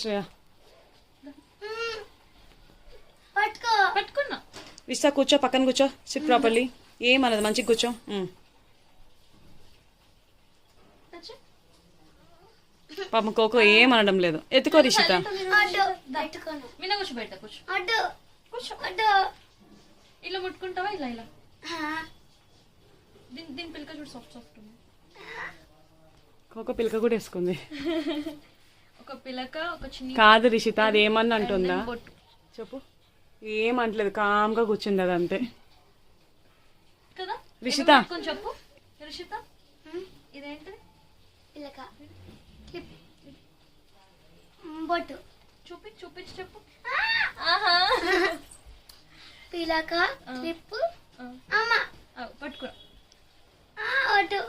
శ్రేయ పట్టుకున్నా. రిషిత కూర్చో, పక్కన కూర్చో, సిట్ ప్రాపర్లీ. ఏమన్నది, మంచిగా కూర్చో. పాపం కోకో ఏమనడం లేదు. ఎత్తుకో రిషిత. మీద కూర్చోబెడతా. కూర్చో. ఇలా ముట్టుకుంటావా? ఇలా ఇలా దీని పిల్లక చూడు, సాఫ్ట్ సాఫ్ట్ ఉంది. కోకో పిలక కూడా వేసుకుంది. ఒక పిలక, ఒక చిన్న. కాదు రిషిత, అది ఏమన్నా అంటుందా చెప్పు. ఏమంటలేదు, కామ్గా కూర్చుంది అది అంతే కదా. రిషిత చెప్పు. రిషిత ఇదేంటి? పిలక బొట్టు. చూపించి చెప్పు. పిలక క్లిప్. అమ్మ పట్టుకురా. బొట్టు.